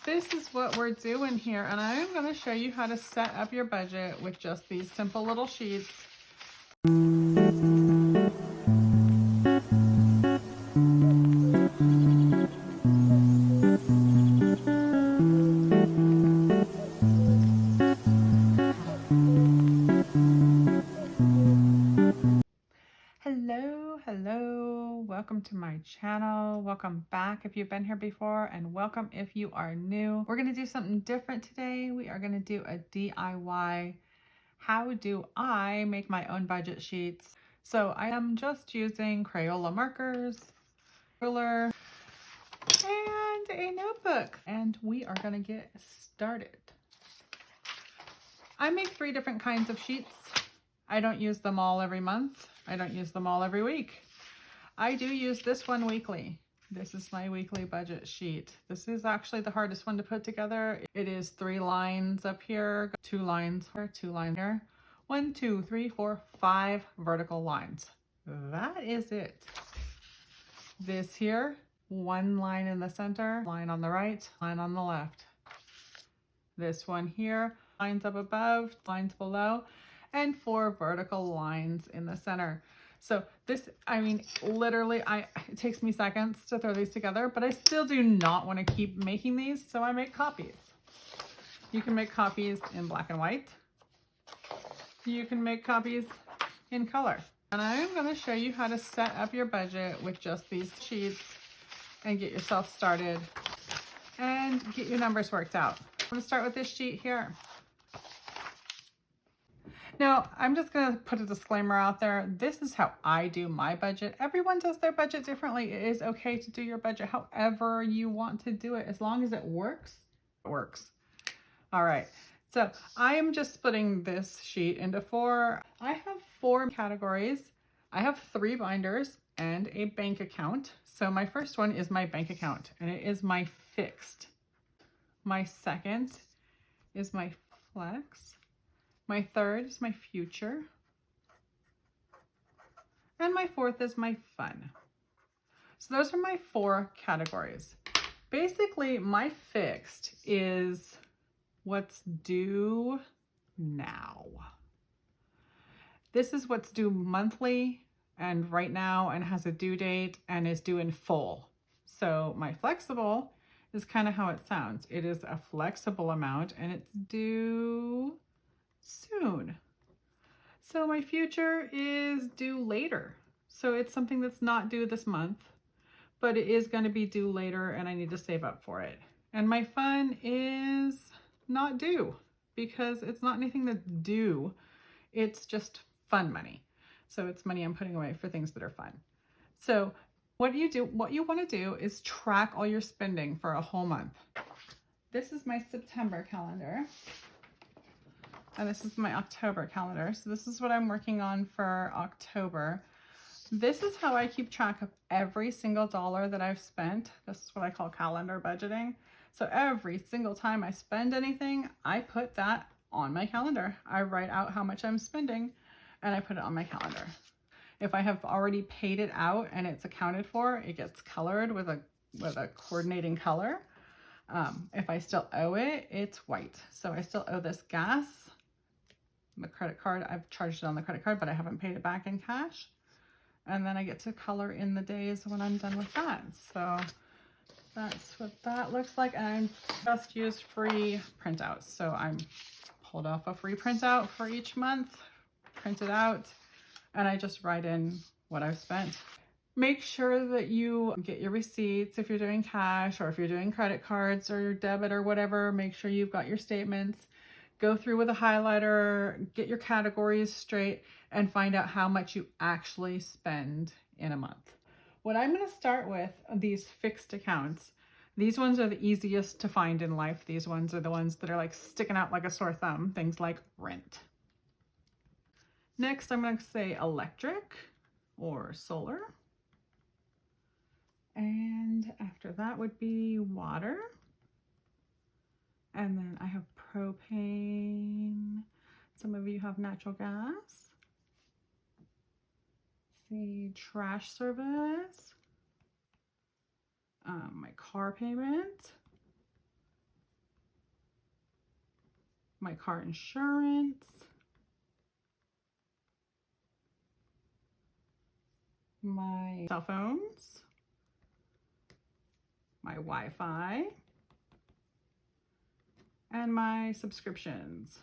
This is what we're doing here, and I'm going to show you how to set up your budget with just these simple little sheets. Hello, welcome to my channel. Welcome back if you've been here before, and welcome if you are new. We're going to do something different today. We are going to do a DIY. How do I make my own budget sheets? So I am just using Crayola markers, ruler, and a notebook, and we are going to get started. I make 3 different kinds of sheets. I don't use them all every month. I don't use them all every week. I do use this one weekly. This is my weekly budget sheet. This is actually the hardest one to put together. It is 3 lines up here, 2 lines here, 2 lines here. 1, 2, 3, 4, 5 vertical lines. That is it. This here, 1 line in the center, line on the right, line on the left. This one here, lines up above, lines below, and 4 vertical lines in the center. So this, I mean, literally, it takes me seconds to throw these together, but I still do not want to keep making these, so I make copies. You can make copies in black and white. You can make copies in color. And I'm going to show you how to set up your budget with just these sheets and get yourself started and get your numbers worked out. I'm going to start with this sheet here. Now, I'm just going to put a disclaimer out there. This is how I do my budget. Everyone does their budget differently. It is okay to do your budget however you want to do it. As long as it works, it works. All right. So I am just splitting this sheet into 4. I have 4 categories. I have 3 binders and a bank account. So my first one is my bank account, and it is my fixed. My second is my flex. My third is my future. And my 4th is my fun. So those are my 4 categories. Basically, my fixed is what's due now. This is what's due monthly and right now and has a due date and is due in full. So my flexible is kind of how it sounds. It is a flexible amount and it's due soon. So my future is due later. So it's something that's not due this month, but it is going to be due later and I need to save up for it. And my fun is not due because it's not anything that's due. It's just fun money. So it's money I'm putting away for things that are fun. So what you want to do is track all your spending for a whole month. This is my September calendar. And this is my October calendar. So this is what I'm working on for October. This is how I keep track of every single dollar that I've spent. This is what I call calendar budgeting. So every single time I spend anything, I put that on my calendar. I write out how much I'm spending and I put it on my calendar. If I have already paid it out and it's accounted for, it gets colored with a coordinating color. If I still owe it, it's white. So I still owe this gas. The credit card, I've charged it on the credit card, but I haven't paid it back in cash. And then I get to color in the days when I'm done with that. So that's what that looks like. And I just used free printouts. So I'm pulled off a free printout for each month, print it out, and I just write in what I've spent. Make sure that you get your receipts if you're doing cash or if you're doing credit cards or your debit or whatever. Make sure you've got your statements. Go through with a highlighter, get your categories straight, and find out how much you actually spend in a month. What I'm going to start with are these fixed accounts. These ones are the easiest to find in life. These ones are the ones that are like sticking out like a sore thumb, things like rent. Next, I'm going to say electric or solar. And after that would be water. And then I have propane. Some of you have natural gas. See, trash service. My car payment. my car insurance, my cell phones, my Wi-Fi, and my subscriptions.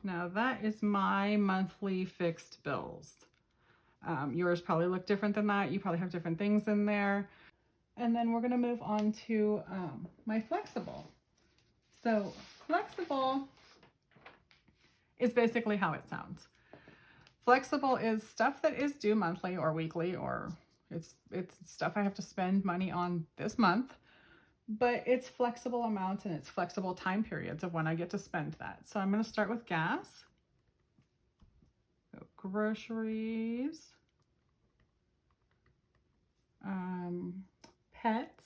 Now that is my monthly fixed bills. Yours probably look different than that. You probably have different things in there. And then we're gonna move on to my flexible. So flexible is basically how it sounds. Flexible is stuff that is due monthly or weekly, or it's stuff I have to spend money on this month, but it's flexible amounts and it's flexible time periods of when I get to spend that. So I'm going to start with gas, so groceries, pets,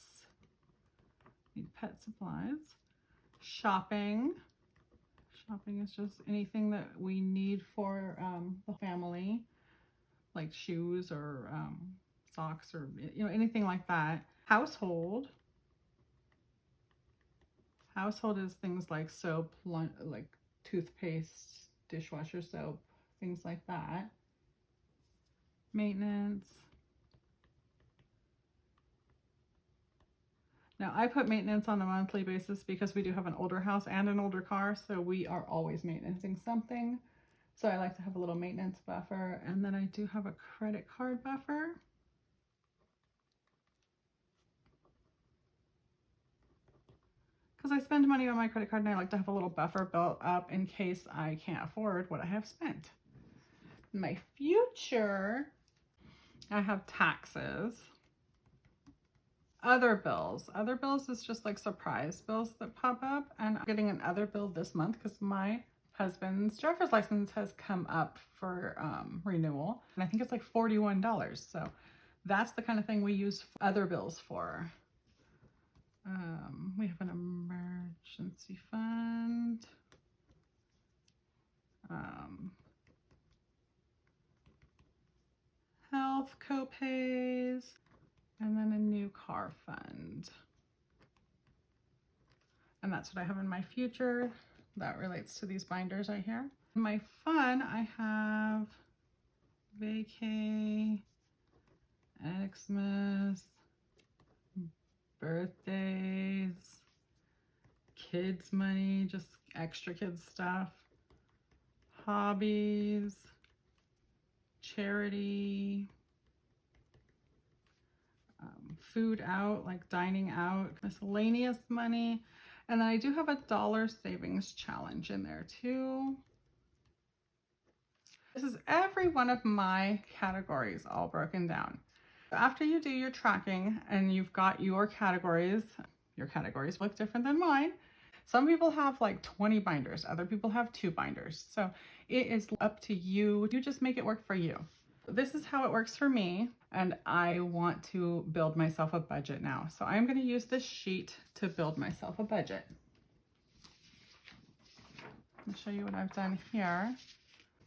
need pet supplies, shopping. Shopping is just anything that we need for the family, like shoes or socks or anything like that. Household. Household is things like soap, like toothpaste, dishwasher soap, things like that. Maintenance. Now I put maintenance on a monthly basis because we do have an older house and an older car, so we are always maintaining something. So I like to have a little maintenance buffer, and then I do have a credit card buffer. Because I spend money on my credit card and I like to have a little buffer built up in case I can't afford what I have spent. In my future, I have taxes. Other bills. Other bills is just like surprise bills that pop up, and I'm getting an other bill this month because my husband's driver's license has come up for renewal, and I think it's like $41. So that's the kind of thing we use other bills for. We have an emergency fund. Health copays, and then a new car fund. And that's what I have in my future. That relates to these binders right here. In my fun, I have vacay, Xmas, birthdays, kids money, just extra kids stuff, hobbies, charity, food out, like dining out, miscellaneous money. And then I do have a dollar savings challenge in there too. This is every one of my categories all broken down. After you do your tracking and you've got your categories look different than mine. Some people have like 20 binders, other people have 2 binders. So it is up to you. You just make it work for you. This is how it works for me, and I want to build myself a budget now. So I'm going to use this sheet to build myself a budget. I'll show you what I've done here.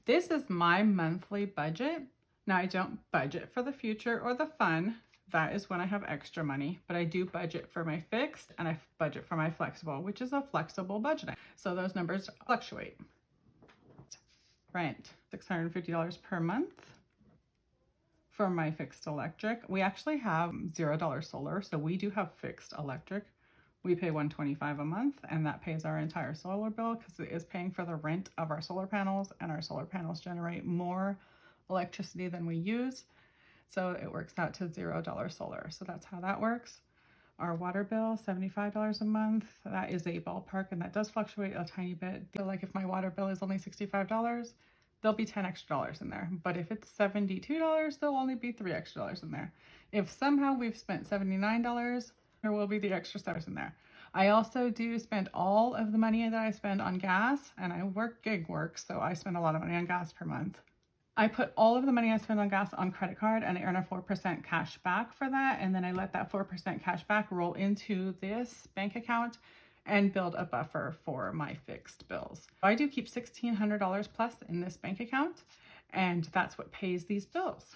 This is my monthly budget. Now I don't budget for the future or the fun. That is when I have extra money, but I do budget for my fixed and I budget for my flexible, which is a flexible budgeting. So those numbers fluctuate. Rent, $650 per month for my fixed electric. We actually have $0 solar, so we do have fixed electric. We pay $125 a month, and that pays our entire solar bill because it is paying for the rent of our solar panels, and our solar panels generate more electricity than we use. So it works out to $0 solar. So that's how that works. Our water bill, $75 a month. That is a ballpark, and that does fluctuate a tiny bit. Like if my water bill is only $65, there'll be 10 extra dollars in there. But if it's $72, there'll only be 3 extra dollars in there. If somehow we've spent $79, there will be the extra stars in there. I also do spend all of the money that I spend on gas, and I work gig work, so I spend a lot of money on gas per month. I put all of the money I spend on gas on credit card, and I earn a 4% cash back for that, and then I let that 4% cash back roll into this bank account and build a buffer for my fixed bills. I do keep $1,600 plus in this bank account, and that's what pays these bills.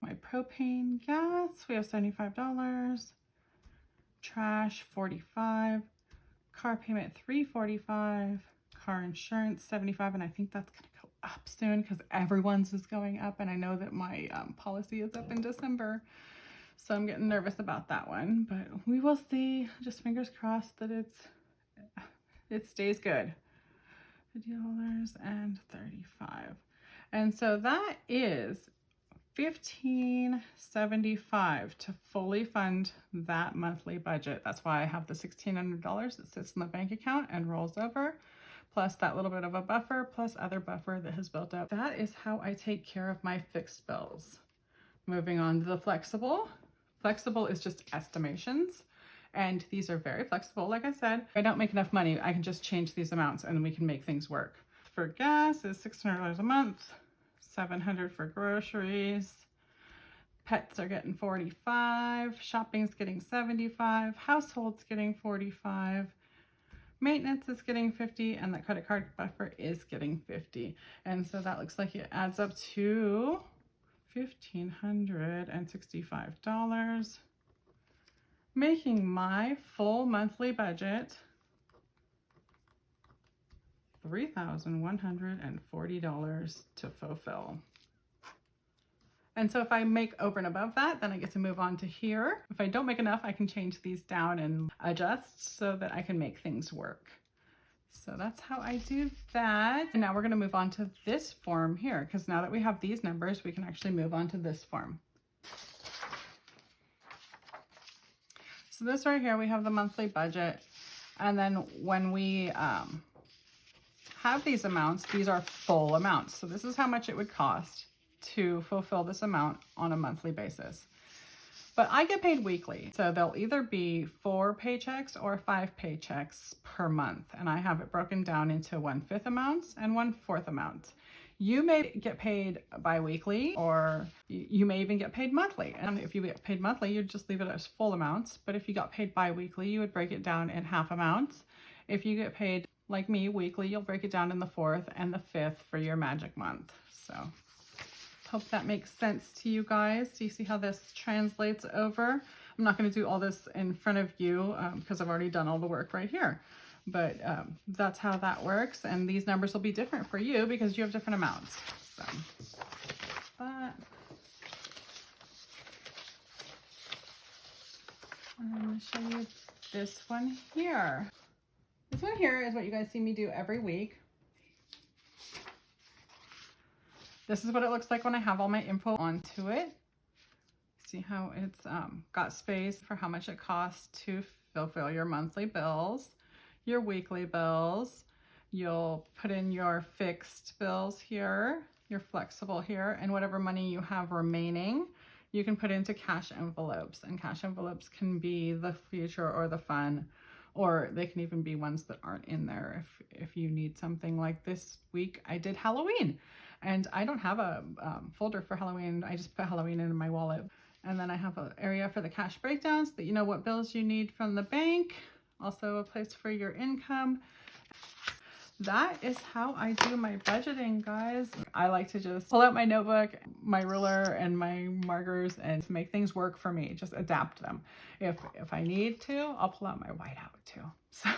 My propane gas, we have $75. Trash, $45. car payment $345, car insurance $75, and I think that's gonna go up soon because everyone's is going up, and I know that my policy is up in December, so I'm getting nervous about that one, but we will see. Just fingers crossed that it stays good. $50.35, and so that is $1,575 to fully fund that monthly budget. That's why I have the $1,600 that sits in the bank account and rolls over, plus that little bit of a buffer, plus other buffer that has built up. That is how I take care of my fixed bills. Moving on to the flexible. Flexible is just estimations, and these are very flexible. Like I said, if I don't make enough money, I can just change these amounts and we can make things work. For gas is $600 a month. $700 for groceries. Pets are getting $45. Shopping's getting $75. Household's getting $45. Maintenance is getting $50, and the credit card buffer is getting $50. And so that looks like it adds up to $1,565, making my full monthly budget $3,140 to fulfill. And so if I make over and above that, then I get to move on to here. If I don't make enough, I can change these down and adjust so that I can make things work. So that's how I do that. And now we're gonna move on to this form here, because now that we have these numbers, we can actually move on to this form. So this right here, we have the monthly budget. And then when we have these amounts, these are full amounts. So this is how much it would cost to fulfill this amount on a monthly basis. But I get paid weekly. So they'll either be 4 paychecks or 5 paychecks per month. And I have it broken down into 1/5 amounts and 1/4 amounts. You may get paid bi-weekly, or you may even get paid monthly. And if you get paid monthly, you'd just leave it as full amounts. But if you got paid bi-weekly, you would break it down in half amounts. If you get paid like me weekly, you'll break it down in the 4th and the 5th for your magic month. So hope that makes sense to you guys. Do you see how this translates over? I'm not going to do all this in front of you because I've already done all the work right here. But that's how that works. And these numbers will be different for you because you have different amounts. So that. I'm going to show you this one here. This one here is what you guys see me do every week. This is what it looks like when I have all my info onto it. See how it's got space for how much it costs to fulfill your monthly bills, your weekly bills. You'll put in your fixed bills here, your flexible here, and whatever money you have remaining, you can put into cash envelopes. And cash envelopes can be the future or the fun, or they can even be ones that aren't in there. If you need something, like this week, I did Halloween, and I don't have a folder for Halloween. I just put Halloween in my wallet. And then I have an area for the cash breakdowns that you know what bills you need from the bank. Also a place for your income. That is how I do my budgeting, guys. I like to just pull out my notebook, my ruler, and my markers and make things work for me. Just adapt them. If I need to, I'll pull out my whiteout too. So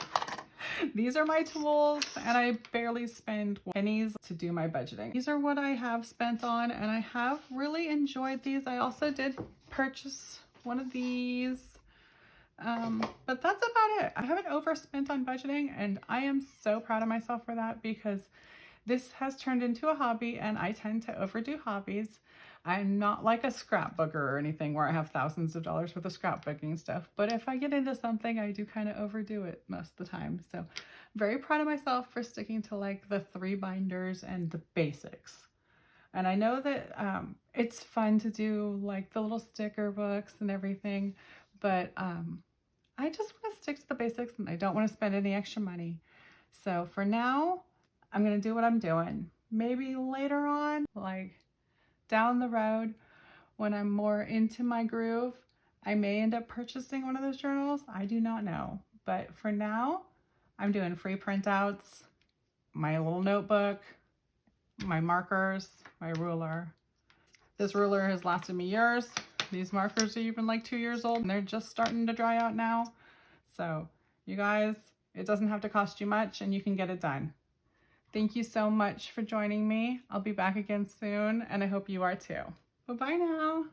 these are my tools, and I barely spend pennies to do my budgeting. These are what I have spent on, and I have really enjoyed these. I also did purchase one of these. But that's about it. I haven't overspent on budgeting, and I am so proud of myself for that, because this has turned into a hobby, and I tend to overdo hobbies. I'm not like a scrapbooker or anything where I have thousands of dollars worth of scrapbooking stuff, but if I get into something, I do kind of overdo it most of the time. So very proud of myself for sticking to like the 3 binders and the basics. And I know that it's fun to do like the little sticker books and everything, but I just want to stick to the basics, and I don't want to spend any extra money. So for now, I'm going to do what I'm doing. Maybe later on, like down the road, when I'm more into my groove, I may end up purchasing one of those journals. I do not know. But for now, I'm doing free printouts, my little notebook, my markers, my ruler. This ruler has lasted me years. These markers are even like 2 years old, and they're just starting to dry out now. So you guys, It doesn't have to cost you much and you can get it done. Thank you so much for joining me. I'll be back again soon and I hope you are too. Bye-bye now.